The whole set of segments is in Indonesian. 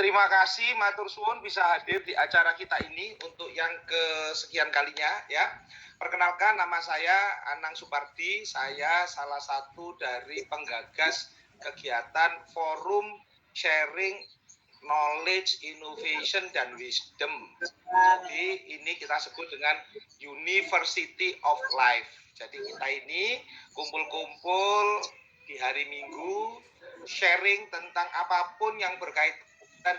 Terima kasih matur suwun bisa hadir di acara kita ini untuk yang kesekian kalinya ya. Perkenalkan, nama saya Anang Supardi, saya salah satu dari penggagas kegiatan Forum Sharing Knowledge, Innovation, dan Wisdom. Jadi ini kita sebut dengan University of Life. Jadi kita ini kumpul-kumpul di hari Minggu, sharing tentang apapun yang berkaitan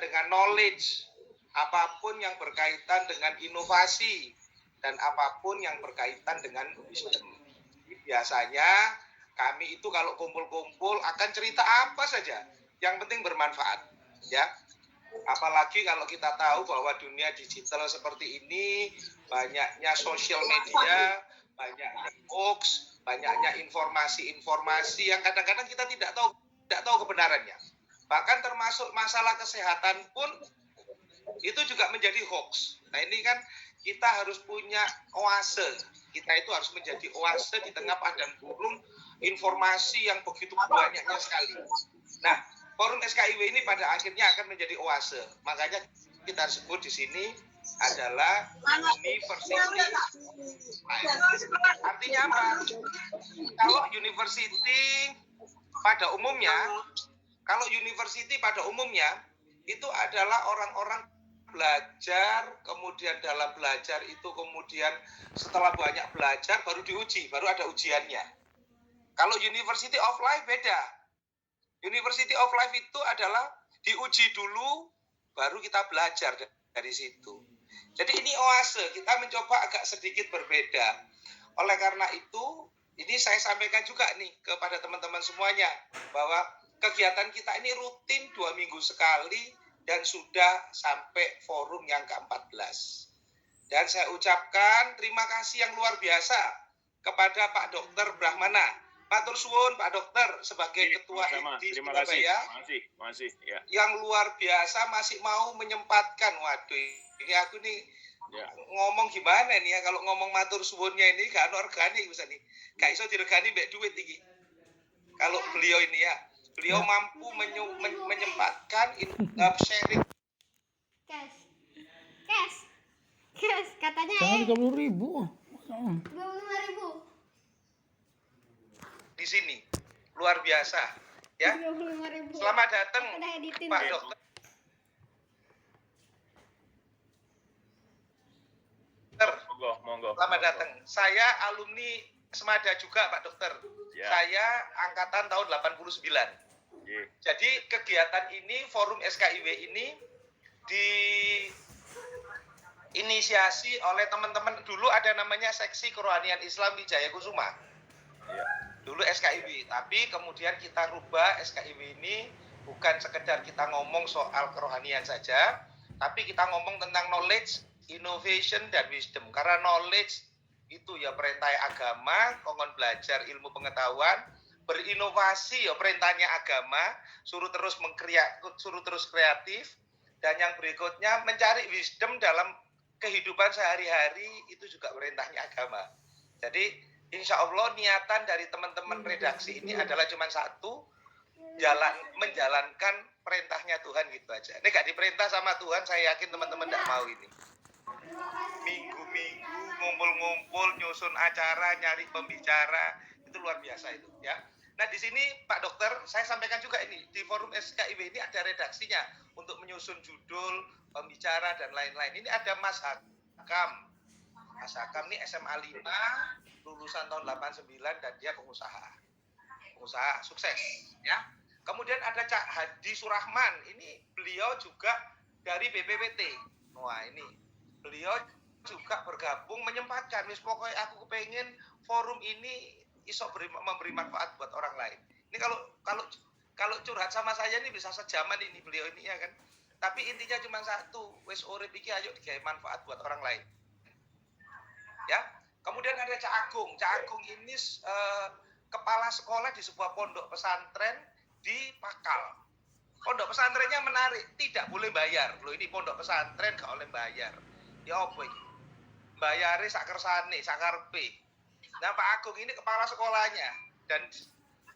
dengan knowledge, apapun yang berkaitan dengan inovasi, dan apapun yang berkaitan dengan wisdom. Biasanya kami itu kalau kumpul-kumpul akan cerita apa saja, yang penting bermanfaat, ya. Apalagi kalau kita tahu bahwa dunia digital seperti ini, banyaknya sosial media, banyaknya hoax, banyaknya informasi-informasi yang kadang-kadang kita tidak tahu kebenarannya. Bahkan termasuk masalah kesehatan pun itu juga menjadi hoax. Nah ini kan kita harus punya oase. Kita itu harus menjadi oase di tengah padang gurun informasi yang begitu banyaknya sekali. Nah, Forum SKIW ini pada akhirnya akan menjadi oase. Makanya kita sebut di sini adalah University. Artinya apa? Kalau university pada umumnya itu adalah orang-orang belajar, kemudian dalam belajar itu kemudian setelah banyak belajar baru diuji, baru ada ujiannya. Kalau University of Life beda. University of Life itu adalah diuji dulu, baru kita belajar dari situ. Jadi ini oase, kita mencoba agak sedikit berbeda. Oleh karena itu, ini saya sampaikan juga nih kepada teman-teman semuanya, bahwa kegiatan kita ini rutin 2 minggu sekali, dan sudah sampai forum yang ke-14. Dan saya ucapkan terima kasih yang luar biasa kepada Pak Dr. Brahmana. Matur suwun Pak Dokter sebagai Ketua di Surabaya. Masih ya. Yang luar biasa masih mau menyempatkan. Waduh, ini aku nih ya. Ngomong gimana nih ya, kalau ngomong matur suwunnya ini gak organik bisa nih. Gak iso diregani mbek duit iki. Kalau beliau ini ya, beliau mampu menyempatkan sharing. Cash katanya ya. 30.000. 25.000. Di sini luar biasa ya. Selamat datang Pak Dokter. Monggo. Selamat datang. Saya alumni Semada juga Pak Dokter. Ya. Saya angkatan tahun 89. Ya. Jadi kegiatan ini, Forum SKIW ini diinisiasi oleh teman-teman. Dulu ada namanya Seksi Kerohanian Islam Wijaya Kusuma. Ya. Dulu SKIW, tapi kemudian kita rubah SKIW ini bukan sekedar kita ngomong soal kerohanian saja, tapi kita ngomong tentang knowledge, innovation, dan wisdom. Karena knowledge itu ya perintah agama, kongkon belajar ilmu pengetahuan, berinovasi ya perintahnya agama, suruh terus kreatif, dan yang berikutnya mencari wisdom dalam kehidupan sehari-hari itu juga perintahnya agama. Jadi insya Allah niatan dari teman-teman redaksi ini adalah cuma satu, menjalankan perintahnya Tuhan gitu aja. Ini gak diperintah sama Tuhan, saya yakin teman-teman gak mau ini. Minggu-minggu ngumpul-ngumpul, nyusun acara, nyari pembicara, itu luar biasa itu ya. Nah di sini Pak Dokter, saya sampaikan juga ini, di Forum SKIW ini ada redaksinya untuk menyusun judul, pembicara, dan lain-lain. Ini ada Mas Hakam. Mas Hakam ini SMA 5, lulusan tahun 89 dan dia pengusaha sukses ya. Kemudian ada Cak Hadi Surahman, ini beliau juga dari BPPT. Wah ini beliau juga bergabung menyempatkan, pokoknya aku kepengen forum ini iso memberi manfaat buat orang lain. Ini kalau curhat sama saya ini bisa sejaman ini beliau ini ya kan. Tapi intinya cuma satu, wis urip iki ayo digawe manfaat buat orang lain. Ya. Kemudian ada Cak Agung. Cak Agung ini kepala sekolah di sebuah pondok pesantren di Pakal. Pondok pesantrennya menarik, tidak boleh bayar. Loh ini pondok pesantren gak boleh bayar. Ya apa ini? Bayare sak kersane, sak karepe. Nah Pak Agung ini kepala sekolahnya. Dan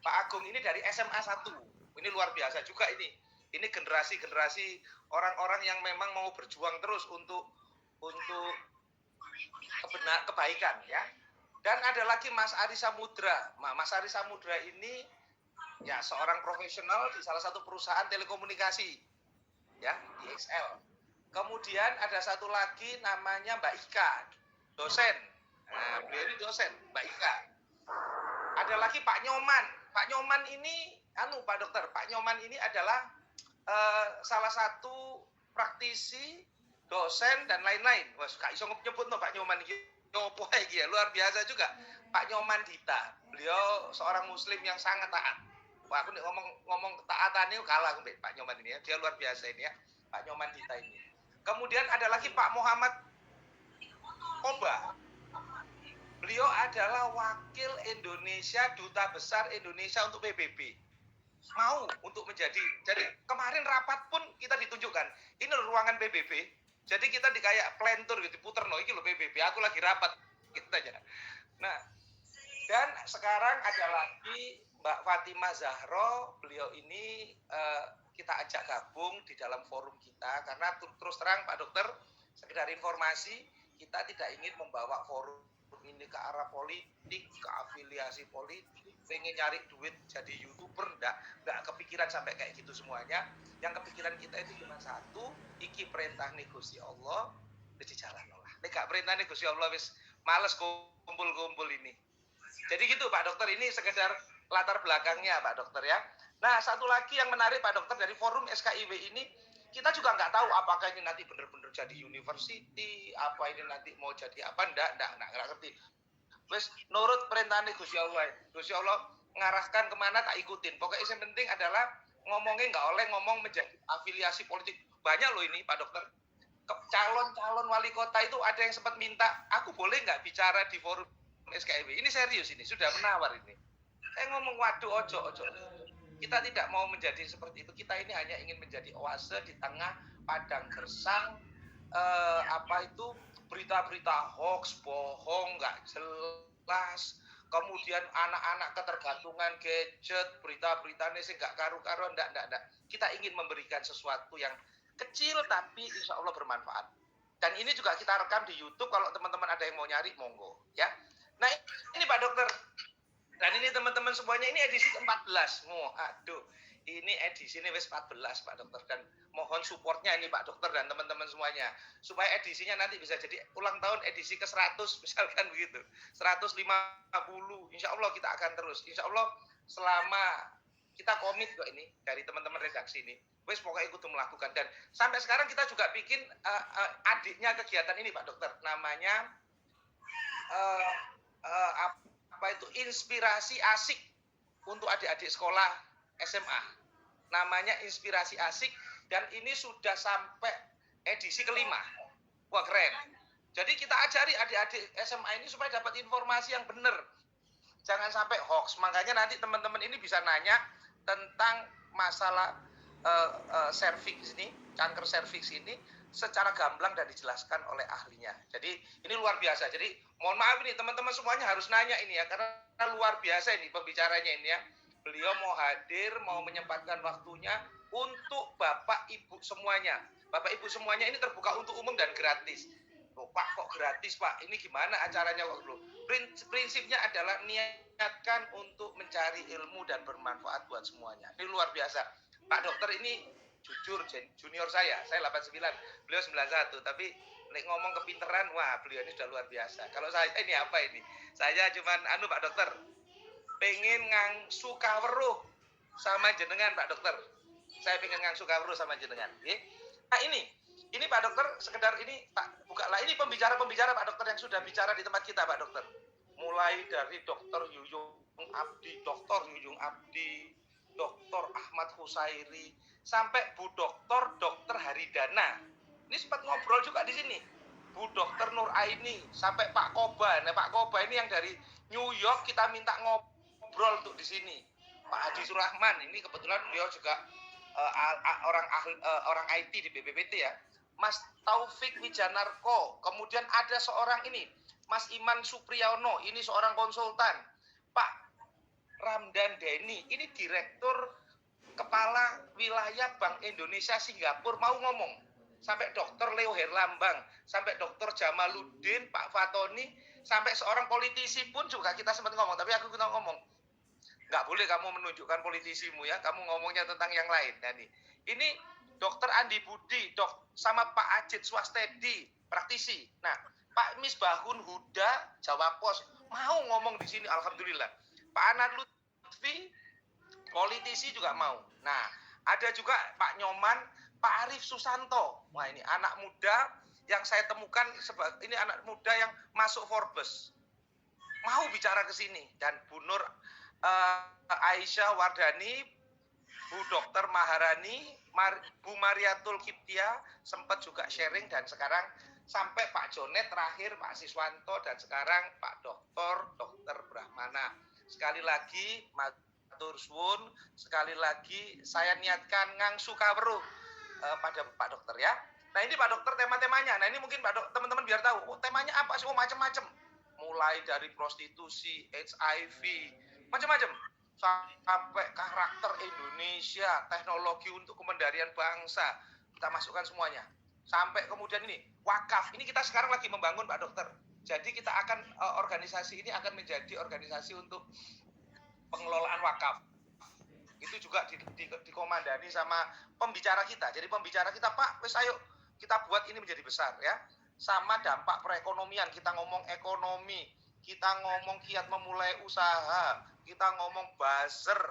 Pak Agung ini dari SMA 1. Ini luar biasa juga ini. Ini generasi-generasi orang-orang yang memang mau berjuang terus untuk kebaikan ya. Dan ada lagi Mas Ari Samudra. Mas Ari Samudra ini ya seorang profesional di salah satu perusahaan telekomunikasi ya di XL. Kemudian ada satu lagi namanya Mbak Ika, dosen. Nah, beliau ini dosen, Mbak Ika. Ada lagi Pak Nyoman. Pak Nyoman ini, Pak Dokter, Pak Nyoman ini adalah salah satu praktisi, dosen dan lain-lain. Wah, gak iso nyebut no Pak Nyoman iki. Opo iki ya, luar biasa juga. Pak Nyoman Dita. Beliau seorang muslim yang sangat taat. Wah, aku nih ngomong ketaatannya kalah aku Pak Nyoman ini ya. Dia luar biasa ini ya. Pak Nyoman Dita ini. Kemudian ada lagi Pak Muhammad Koba. Beliau adalah wakil Indonesia, duta besar Indonesia untuk PBB. Mau untuk menjadi, jadi kemarin rapat pun kita ditunjukkan, ini ruangan PBB, jadi kita di kayak plantur gitu, puter no, ini loh PBB, aku lagi rapat, gitu aja. Nah, dan sekarang ada lagi Mbak Fatimah Zahro, beliau ini kita ajak gabung di dalam forum kita, karena terus terang Pak Dokter, sekedar informasi, kita tidak ingin membawa forum ini ke arah politik, ke afiliasi politik, pengen nyari duit jadi YouTuber, enggak kepikiran sampai kayak gitu semuanya. Yang kepikiran kita itu cuma satu, iki perintah negosi Allah, jadi jalan lah. Nek gak perintah negosi Allah wis males kumpul-kumpul ini. Jadi gitu Pak Dokter, ini sekedar latar belakangnya Pak Dokter ya. Nah, satu lagi yang menarik Pak Dokter dari forum SKIW ini, kita juga nggak tahu apakah ini nanti benar-benar jadi university, apa ini nanti mau jadi apa, enggak ngerti. Wes nurut perintah Gusti Allah. Gusti Allah ngarahkan kemana tak ikutin. Pokoknya yang penting adalah ngomongnya nggak oleh ngomong menjadi afiliasi politik. Banyak loh ini Pak Dokter. Calon-calon wali kota itu ada yang sempat minta, aku boleh nggak bicara di forum SKIW? Ini serius ini, sudah menawar ini. Saya ngomong waduh ojo. Kita tidak mau menjadi seperti itu. Kita ini hanya ingin menjadi oase di tengah padang gersang, berita-berita hoax, bohong, nggak jelas. Kemudian anak-anak ketergantungan gadget, berita-beritanya sih nggak karu-karuan, enggak. Kita ingin memberikan sesuatu yang kecil tapi insya Allah bermanfaat. Dan ini juga kita rekam di YouTube, kalau teman-teman ada yang mau nyari, monggo. Ya. Nah ini Pak Dokter. Dan ini teman-teman semuanya, ini edisi ke-14. Aduh, ini edisi ini wis 14 Pak Dokter. Dan mohon supportnya ini Pak Dokter dan teman-teman semuanya. Supaya edisinya nanti bisa jadi ulang tahun edisi ke-100 misalkan begitu. 150, insya Allah kita akan terus. Insya Allah selama kita komit kok ini dari teman-teman redaksi ini. Wis pokoknya ikut melakukan. Dan sampai sekarang kita juga bikin adiknya kegiatan ini Pak Dokter. Namanya inspirasi asik untuk adik-adik sekolah SMA. Namanya inspirasi asik dan ini sudah sampai edisi ke-5. Wah keren. Jadi kita ajari adik-adik SMA ini supaya dapat informasi yang benar. Jangan sampai hoax. Makanya nanti teman-teman ini bisa nanya tentang masalah serviks ini, kanker serviks ini secara gamblang dan dijelaskan oleh ahlinya. Jadi ini luar biasa. Jadi mohon maaf ini teman-teman semuanya harus nanya ini ya, karena luar biasa ini pembicaranya ini ya. Beliau mau hadir, mau menyempatkan waktunya untuk Bapak Ibu semuanya. Bapak Ibu semuanya ini terbuka untuk umum dan gratis. Loh, Pak kok gratis Pak? Ini gimana acaranya kok dulu? Prinsipnya adalah niatkan untuk mencari ilmu dan bermanfaat buat semuanya. Ini luar biasa. Pak Dokter ini jujur junior saya 89, beliau 91, tapi ngomong kepinteran, wah beliau ini sudah luar biasa. Kalau saya ini apa ini? Saya cuman Pak Dokter, pengen ngangsu kaweruh sama jenengan Pak Dokter. Saya pengen ngangsu kaweruh sama jenengan. Nah ini Pak Dokter, sekedar ini Pak bukalah ini pembicara-pembicara Pak Dokter yang sudah bicara di tempat kita Pak Dokter. Mulai dari Dr. Yuyung Abdi, Dr. Ahmad Husairi, sampai Bu Dr. Haridana. Ini sempat ngobrol juga di sini. Bu Dr. Nur Aini, sampai Pak Koba. Nah, Pak Koba ini yang dari New York kita minta ngobrol untuk di sini. Pak Haji Surahman, ini kebetulan beliau juga orang IT di BPPT ya. Mas Taufik Wijanarko, kemudian ada seorang ini, Mas Iman Supriyono, ini seorang konsultan. Pak Ramdan Deni, ini direktur kepala wilayah Bank Indonesia Singapura mau ngomong, sampai Dr. Leo Herlambang, sampai Dr. Jamaluddin, Pak Fatoni, sampai seorang politisi pun juga kita sempat ngomong, tapi aku kita ngomong, nggak boleh kamu menunjukkan politisimu ya, kamu ngomongnya tentang yang lain. Nah, ini Dr. Andi Budi, sama Pak Ajit Swastedi, praktisi. Nah, Pak Misbahun Huda, Jawa Pos, mau ngomong di sini, alhamdulillah. Pak Anand Lutfi, politisi juga mau. Nah, ada juga Pak Nyoman, Pak Arif Susanto. Wah, ini anak muda yang saya temukan, ini anak muda yang masuk Forbes. Mau bicara ke sini. Dan Bu Nur Aisyah Wardani, Bu Dr. Maharani, Bu Mariatul Kiptia sempat juga sharing, dan sekarang sampai Pak Jonet terakhir, Pak Siswanto, dan sekarang Pak Dr. Brahmana. Sekali lagi matur suwun, sekali lagi saya niatkan ngangsu kawruh pada Pak Dokter ya. Nah, ini Pak Dokter tema-temanya. Nah, ini mungkin Pak teman-teman biar tahu, temanya apa sih? Macam-macam. Mulai dari prostitusi, HIV, macam-macam, sampai karakter Indonesia, teknologi untuk kemandirian bangsa, kita masukkan semuanya. Sampai kemudian ini wakaf, ini kita sekarang lagi membangun Pak Dokter. Jadi kita akan organisasi ini akan menjadi organisasi untuk pengelolaan wakaf. Itu juga dikomandani sama pembicara kita. Jadi pembicara kita, Pak, wes ayo kita buat ini menjadi besar ya. Sama dampak perekonomian, kita ngomong ekonomi, kita ngomong kiat memulai usaha, kita ngomong buzzer.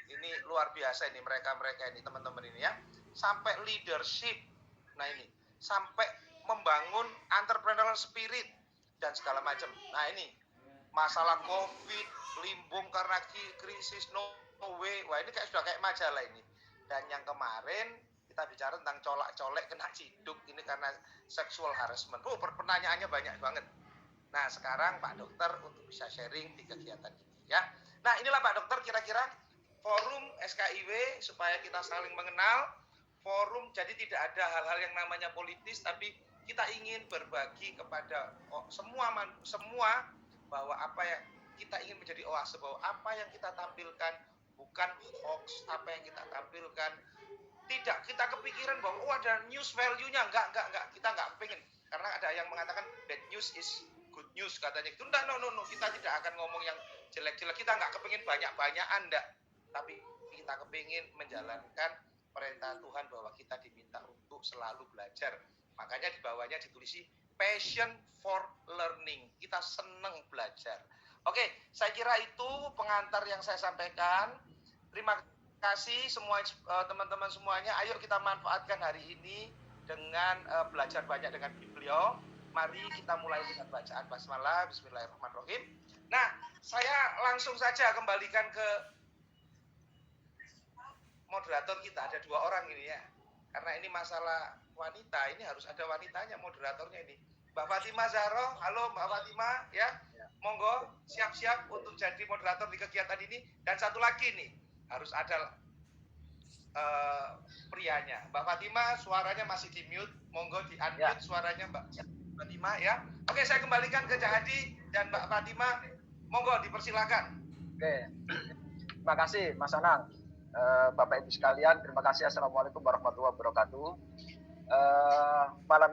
Ini luar biasa ini mereka-mereka ini, teman-teman ini ya. Sampai leadership. Nah, ini sampai membangun entrepreneurial spirit dan segala macam. Nah, ini masalah Covid, limbung karena krisis, no way. Wah, ini sudah kayak majalah ini. Dan yang kemarin kita bicara tentang colak-colek kena ciduk, ini karena sexual harassment. Pertanyaannya banyak banget. Nah, sekarang Pak Dokter untuk bisa sharing di kegiatan ini ya. Nah, inilah Pak Dokter kira-kira forum SKIW supaya kita saling mengenal. Forum jadi tidak ada hal-hal yang namanya politis, tapi kita ingin berbagi kepada semua bahwa apa yang kita ingin menjadi oase, bahwa apa yang kita tampilkan bukan hoax, apa yang kita tampilkan tidak kita kepikiran bahwa ada news value-nya, enggak, kita enggak pengen, karena ada yang mengatakan bad news is good news katanya itu. No, kita tidak akan ngomong yang jelek-jelek, kita enggak kepingin banyak-banyakan, enggak, tapi kita kepingin menjalankan perintah Tuhan bahwa kita diminta untuk selalu belajar. Makanya di bawahnya ditulisi passion for learning, kita senang belajar. Oke, saya kira itu pengantar yang saya sampaikan. Terima kasih semua teman-teman semuanya. Ayo kita manfaatkan hari ini dengan belajar banyak dengan Biblio. Mari kita mulai dengan bacaan basmalah. Bismillahirrahmanirrahim. Nah, saya langsung saja kembalikan ke moderator kita. Ada 2 orang ini ya. Karena ini masalah wanita, ini harus ada wanitanya moderatornya ini. Mbak Fatimah Zahro, halo Mbak Fatimah ya. Monggo siap-siap untuk jadi moderator di kegiatan ini. Dan satu lagi nih, harus ada prianya. Mbak Fatimah suaranya masih di mute, monggo di unmute suaranya Mbak Fatimah ya. Oke, saya kembalikan ke Cak Hadi dan Mbak Fatimah, monggo dipersilakan. Oke, terima kasih Mas Anang. Bapak Ibu sekalian, terima kasih. Assalamualaikum warahmatullahi wabarakatuh. Malam